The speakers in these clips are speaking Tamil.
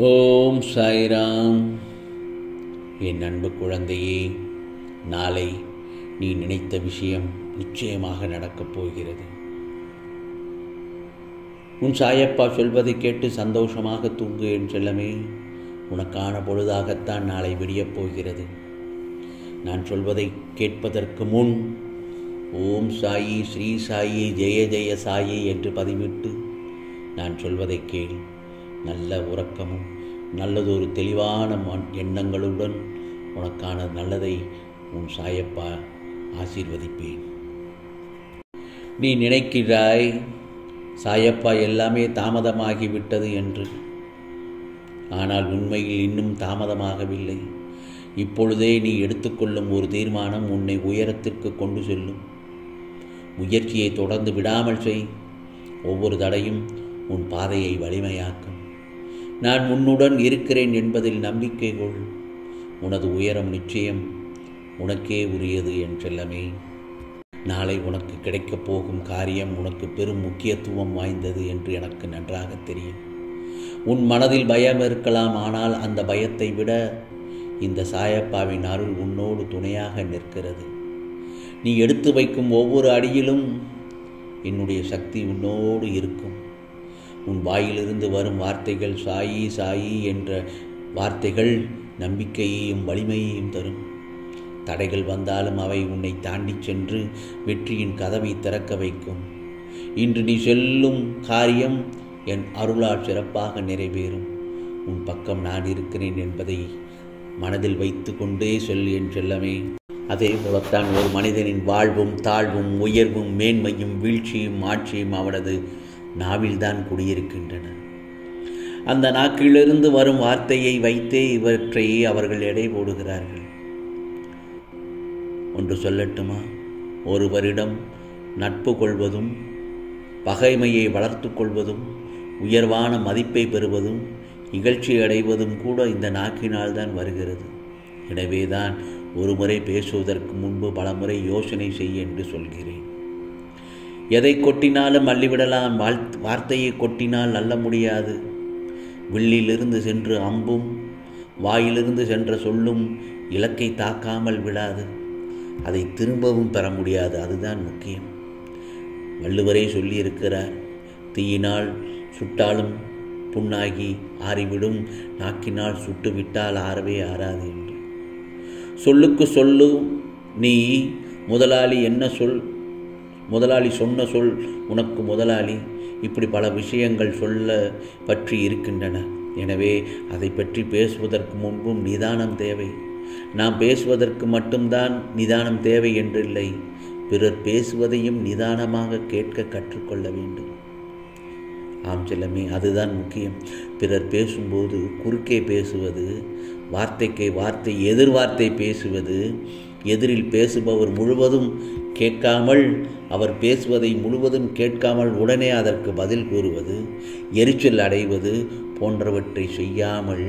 ஓம் சாய்ராம். என் அன்பு குழந்தையே, நாளை நீ நினைத்த விஷயம் நிச்சயமாக நடக்கப் போகிறது. உன் சாயப்பா சொல்வதை கேட்டு சந்தோஷமாக தூங்கு என் செல்லமே. உனக்கான பொழுதாகத்தான் நாளை விடியப் போகிறது. நான் சொல்வதை கேட்பதற்கு முன் ஓம் சாயி, ஸ்ரீ சாயி, ஜெய ஜெய சாயி என்று பதிவிட்டு நான் சொல்வதை கேள். நல்ல உறக்கமும் நல்லதொரு தெளிவான எண்ணங்களுடன் உனக்கான நல்லதை உன் சாயப்பா ஆசீர்வதிப்பேன். நீ நினைக்கிறாய் சாயப்பா எல்லாமே தாமதமாகிவிட்டது என்று. ஆனால் உண்மையில் இன்னும் தாமதமாகவில்லை. இப்பொழுதே நீ எடுத்துக்கொள்ளும் ஒரு தீர்மானம் உன்னை உயரத்திற்கு கொண்டு செல்லும். முயற்சியை தொடர்ந்து விடாமல் செய். ஒவ்வொரு தடையும் உன் பாதையை வலிமையாக்கும். நான் உன்னுடன் இருக்கிறேன் என்பதில் நம்பிக்கை கொள். உனது உயரம் நிச்சயம் உனக்கே உரியது என் செல்லமே. நாளை உனக்கு கிடைக்கப் போகும் காரியம் உனக்கு பெரும் முக்கியத்துவம் வாய்ந்தது என்று எனக்கு நன்றாக தெரியும். உன் மனதில் பயம் இருக்கலாம். ஆனால் அந்த பயத்தை விட இந்த சாயப்பாவின் அருள் உன்னோடு துணையாக நிற்கிறது. நீ எடுத்து வைக்கும் ஒவ்வொரு அடியிலும் என்னுடைய சக்தி உன்னோடு இருக்கும். உன் வாயிலிருந்து வரும் வார்த்தைகள் சாயி சாயி என்ற வார்த்தைகள் நம்பிக்கையையும் வலிமையையும் தரும். தடைகள் வந்தாலும் அவை உன்னை தாண்டி சென்று வெற்றியின் கதவை திறக்க வைக்கும். இன்று நீ செல்லும் காரியம் என் அருளால் சிறப்பாக நிறைவேறும். உன் பக்கம் நான் இருக்கிறேன் என்பதை மனதில் வைத்து கொண்டே சொல் என் செல்லமே. அதே போலத்தான் ஒரு மனிதனின் வாழ்வும் தாழ்வும் உயர்வும் மேன்மையும் வீழ்ச்சியும் ஆட்சியும் அவனது நாவில்தான் குடியிருக்கின்றன. அந்த நாக்கிலிருந்து வரும் வார்த்தையை வைத்தே இவற்றை அவர்கள் எடை போடுகிறார்கள். ஒன்று சொல்லட்டுமா? ஒருவரிடம் நட்பு கொள்வதும் பகைமையை வளர்த்து கொள்வதும் உயர்வான மதிப்பை பெறுவதும் இகழ்ச்சி அடைவதும் கூட இந்த நாக்கினால் தான் வருகிறது. எனவேதான் ஒரு முறை பேசுவதற்கு முன்பு பலமுறை யோசனை செய் என்று சொல்கிறேன். எதை கொட்டினாலும் அள்ளிவிடலாம். வார்த்தையை கொட்டினால் அள்ள முடியாது. வில்லிலிருந்து சென்று அம்பும் வாயிலிருந்து சென்ற சொல்லும் இலக்கை தாக்காமல் விடாது. அதை திரும்பவும் பெற முடியாது. அதுதான் முக்கியம். வள்ளுவரே சொல்லியிருக்கிறார், தீயினால் சுட்டாலும் புண்ணாகி ஆறிவிடும், நாக்கினால் சுட்டு விட்டால் ஆறவே ஆறாது என்று. சொல்லுக்கு சொல்லு நீ முதலாளி சொன்ன சொல் உனக்கு முதலாளி. இப்படி பல விஷயங்கள் சொல்ல பற்றி இருக்கின்றன. எனவே அதை பற்றி பேசுவதற்கு முன்பும் நிதானம் தேவை. நாம் பேசுவதற்கு மட்டும்தான் நிதானம் தேவை என்றில்லை. பிறர் பேசுவதையும் நிதானமாக கேட்க கற்றுக்கொள்ள வேண்டும். ஆம் செல்லமே, அதுதான் முக்கியம். பிறர் பேசும்போது குறுக்கே பேசுவது, வார்த்தைக்கு வார்த்தை எதிர்வார்த்தை பேசுவது, எதிரில் பேசுபவர் முழுவதும் கேட்காமல் அவர் பேசுவதை முழுவதும் கேட்காமல் உடனே அதற்கு பதில் கூறுவது, எரிச்சல் அடைவது போன்றவற்றை செய்யாமல்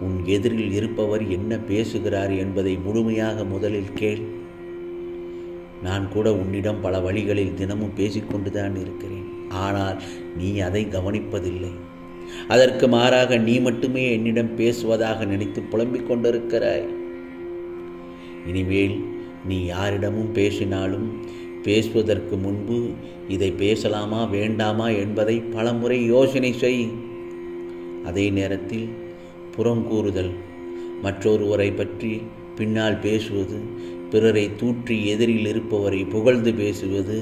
உன் எதிரில் இருப்பவர் என்ன பேசுகிறார் என்பதை முழுமையாக முதலில் கேள். நான் கூட உன்னிடம் பல வழிகளில் தினமும் பேசிக்கொண்டுதான் இருக்கிறேன். ஆனால் நீ அதை கவனிப்பதில்லை. அதற்கு மாறாக நீ மட்டுமே என்னிடம் பேசுவதாக நினைத்து புலம்பிக் கொண்டிருக்கிறாய். இனிமேல் நீ யாரிடமும் பேசினாலும் பேசுவதற்கு முன்பு இதை பேசலாமா வேண்டாமா என்பதை பலமுறை யோசனை செய். அதே நேரத்தில் புறங்கூறுதல், மற்றொருவரை பற்றி பின்னால் பேசுவது, பிறரை தூற்றி எதிரில் இருப்பவரை புகழ்ந்து பேசுவது,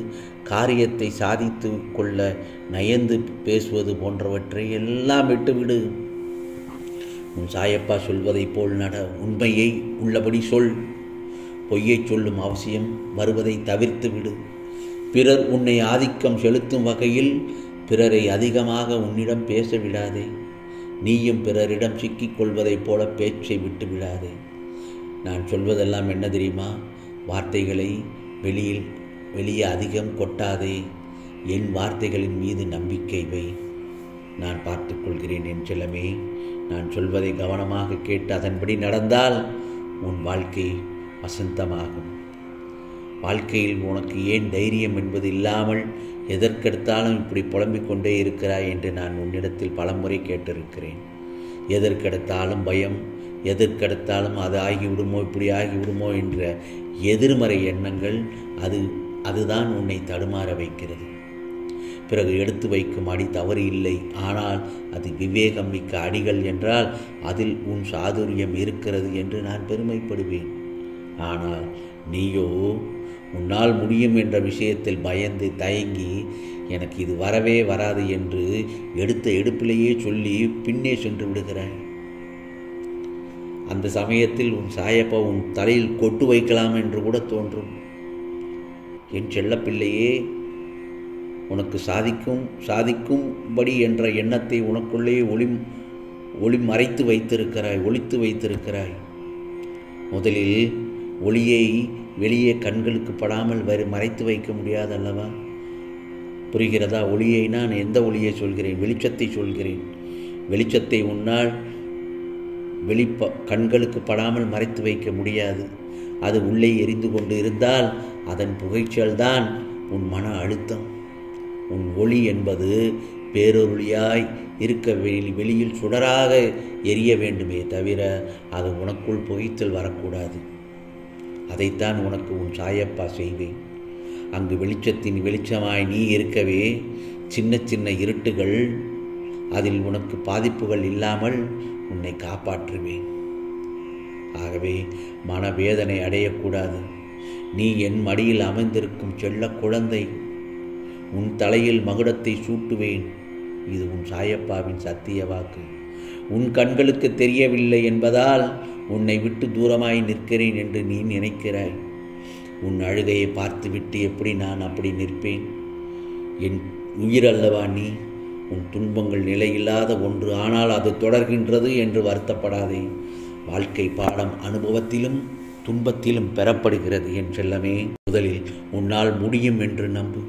காரியத்தை சாதித்து கொள்ள நயந்து பேசுவது போன்றவற்றை எல்லாம் விட்டுவிடு. உன் சாயப்பா சொல்வதைப் போல் நட. உண்மையை உள்ளபடி சொல். பொய்யை சொல்லும் அவசியம் வருவதை தவிர்த்து விடு. பிறர் உன்னை ஆதிக்கம் செலுத்தும் வகையில் பிறரை அதிகமாக உன்னிடம் பேச விடாதே. நீயும் பிறரிடம் சிக்கிக் கொள்வதைப் போல பேச்சை விட்டு விடாதே. நான் சொல்வதெல்லாம் என்ன தெரியுமா? வார்த்தைகளை வெளியே அதிகம் கொட்டாதே. என் வார்த்தைகளின் மீது நம்பிக்கை வை. நான் பார்த்துக்கொள்கிறேன் என் செல்லமே. நான் சொல்வதை கவனமாக கேட்டு அதன்படி நடந்தால் உன் வாழ்க்கை வசந்தமாகும். வாழ்க்கையில் உனக்கு ஏன் தைரியம் என்பது இல்லாமல் எதற்கெடுத்தாலும் இப்படி புலம்பிக் கொண்டே இருக்கிறாய் என்று நான் உன்னிடத்தில் பலமுறை கேட்டிருக்கிறேன். எதற்கெடுத்தாலும் பயம், எதற்கெடுத்தாலும் அது ஆகிவிடுமோ இப்படி ஆகிவிடுமோ என்ற எதிர்மறை எண்ணங்கள் அதுதான் உன்னை தடுமாற வைக்கிறது. பிறகு எடுத்து வைக்கும் அடி தவறு இல்லை, ஆனால் அது விவேகம் மிக்க அடிகள் என்றால் அதில் உன் சாதுரியம் இருக்கிறது என்று நான் பெருமைப்படுவேன். ஆனால் நீயோ உன்னால் முடியும் என்ற விஷயத்தில் பயந்து தயங்கி எனக்கு இது வரவே வராது என்று எடுத்த எடுப்பிலேயே சொல்லி பின்னே சென்று விடுகிறாய். அந்த சமயத்தில் உன் சாயப்பா உன் தலையில் கொட்டு வைக்கலாம் என்று கூட தோன்றும். என் செல்லப்பிள்ளையே, உனக்கு சாதிக்கும்படி என்ற எண்ணத்தை உனக்குள்ளே ஒளித்து வைத்திருக்கிறாய். முதலில் ஒளியை வெளியே கண்களுக்கு படாமல் மறைத்து வைக்க முடியாது அல்லவா? புரிகிறதா? ஒளியை நான் எந்த ஒளியை சொல்கிறேன்? வெளிச்சத்தை சொல்கிறேன். வெளிச்சத்தை உன்னால் கண்களுக்கு படாமல் மறைத்து வைக்க முடியாது. அது உள்ளே எரிந்து கொண்டு இருந்தால் அதன் புகைச்சல்தான் உன் மன அழுத்தம். உன் ஒளி என்பது பேரொளியாய் இருக்க வெளியில் சுடராக எரிய வேண்டுமே தவிர அது உனக்குள் புகைத்தல் வரக்கூடாது. அதைத்தான் உனக்கு உன் சாயப்பா செய்வேன். அங்கு வெளிச்சத்தின் வெளிச்சமாய் நீ இருக்கவே சின்ன சின்ன இருட்டுகள், அதில் உனக்கு பாதிப்புகள் இல்லாமல் உன்னை காப்பாற்றுவேன். ஆகவே மனவேதனை அடையக்கூடாது. நீ என் மடியில் அமர்ந்திருக்கும் செல்ல குழந்தை. உன் தலையில் மகுடத்தை சூட்டுவேன். இது உன் சாயப்பாவின் சத்திய வாக்கு. உன் கண்களுக்கு தெரியவில்லை என்பதால் உன்னை விட்டு தூரமாய் நிற்கிறேன் என்று நீ நினைக்கிறாய். உன் அழுகையை பார்த்துவிட்டு எப்படி நான் அப்படி நிற்பேன்? என் உயிரல்லவா நீ? உன் துன்பங்கள் நிலையில்லாத ஒன்று, ஆனால் அது தொடர்கின்றது என்று வருத்தப்படாதே. வாழ்க்கை பாடம் அனுபவத்திலும் துன்பத்திலும் பெறப்படுகிறது என் செல்லமே. முதலில் உன்னால் முடியும் என்று நம்பு.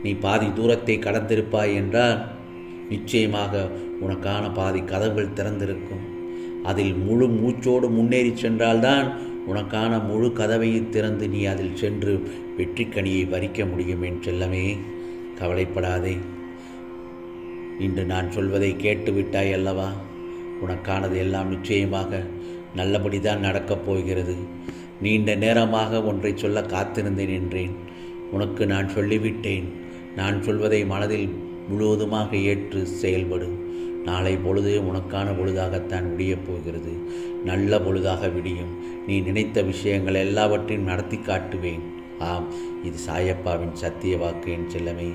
நீ பாதி தூரத்தை கடந்திருப்பாய் என்றால் நிச்சயமாக உனக்கான பாதி கதவுகள் திறந்திருக்கும். அதில் முழு மூச்சோடு முன்னேறி சென்றால்தான் உனக்கான முழு கதவையை திறந்து நீ அதில் சென்று வெற்றி கனியை பறிக்க முடியும் என் செல்லமே. கவலைப்படாதே. இன்று நான் சொல்வதை கேட்டுவிட்டாய் அல்லவா? உனக்கானது எல்லாம் நிச்சயமாக நல்லபடிதான் நடக்கப் போகிறது. நீண்ட நேரமாக ஒன்றை சொல்ல காத்திருந்தேன் என்றேன். உனக்கு நான் சொல்லிவிட்டேன். நான் சொல்வதை மனதில் முழுவதுமாக ஏற்று செயல்படு. நாளை பொழுது உனக்கான பொழுதாகத்தான் விடியப் போகிறது. நல்ல பொழுதாக விடியும். நீ நினைத்த விஷயங்கள் எல்லாவற்றையும் நடத்தி காட்டுவேன். ஆம், இது சாயப்பாவின் சத்திய வாக்கு என் செல்லமே.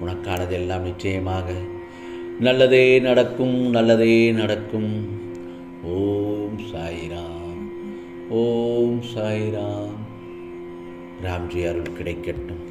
உனக்கானதெல்லாம் நிச்சயமாக நல்லதே நடக்கும், நல்லதே நடக்கும். ஓம் சாய்ராம், ஓம் சாய்ராம். ராம்ஜி அருள் கிடைக்கட்டும்.